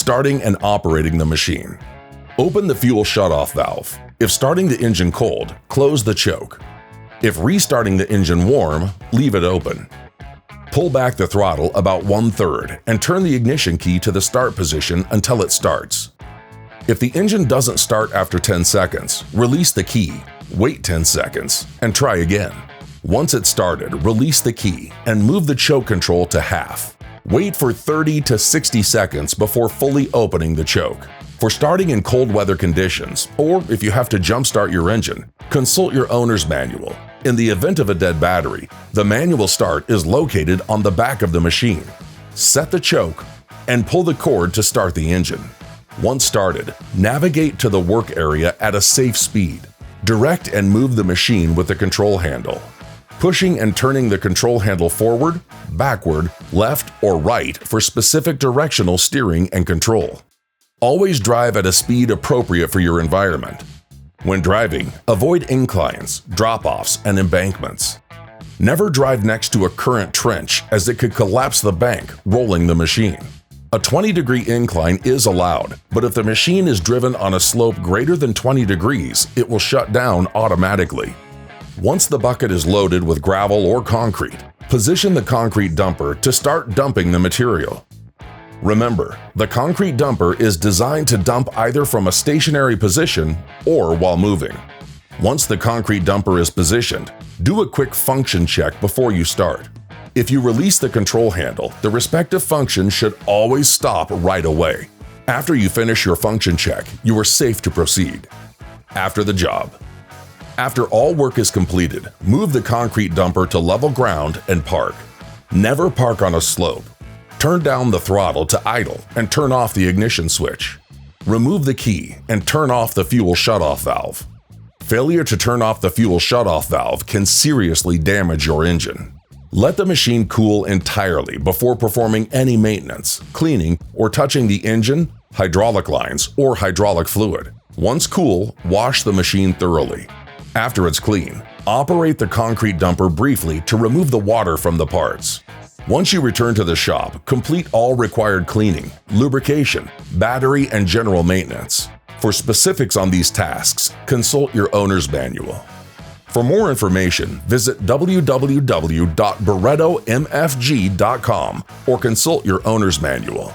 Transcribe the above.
starting and operating the machine. Open the fuel shutoff valve. If starting the engine cold, close the choke. If restarting the engine warm, leave it open. Pull back the throttle about 1/3 and turn the ignition key to the start position until it starts. If the engine doesn't start after 10 seconds, release the key, wait 10 seconds, and try again. Once it's started, release the key and move the choke control to half. Wait for 30 to 60 seconds before fully opening the choke. For starting in cold weather conditions, or if you have to jumpstart your engine, consult your owner's manual. In the event of a dead battery, the manual start is located on the back of the machine. Set the choke and pull the cord to start the engine. Once started, navigate to the work area at a safe speed. Direct and move the machine with the control handle. Pushing and turning the control handle forward, backward, left, or right for specific directional steering and control. Always drive at a speed appropriate for your environment. When driving, avoid inclines, drop-offs, and embankments. Never drive next to a current trench as it could collapse the bank, rolling the machine. A 20-degree incline is allowed, but if the machine is driven on a slope greater than 20 degrees, it will shut down automatically. Once the bucket is loaded with gravel or concrete, position the concrete dumper to start dumping the material. Remember, the concrete dumper is designed to dump either from a stationary position or while moving. Once the concrete dumper is positioned, do a quick function check before you start. If you release the control handle, the respective function should always stop right away. After you finish your function check, you are safe to proceed. After the job. After all work is completed, move the concrete dumper to level ground and park. Never park on a slope. Turn down the throttle to idle and turn off the ignition switch. Remove the key and turn off the fuel shutoff valve. Failure to turn off the fuel shutoff valve can seriously damage your engine. Let the machine cool entirely before performing any maintenance, cleaning, or touching the engine, hydraulic lines, or hydraulic fluid. Once cool, wash the machine thoroughly. After it's clean, operate the concrete dumper briefly to remove the water from the parts. Once you return to the shop, complete all required cleaning, lubrication, battery, and general maintenance. For specifics on these tasks, consult your owner's manual. For more information, visit www.barretomfg.com or consult your owner's manual.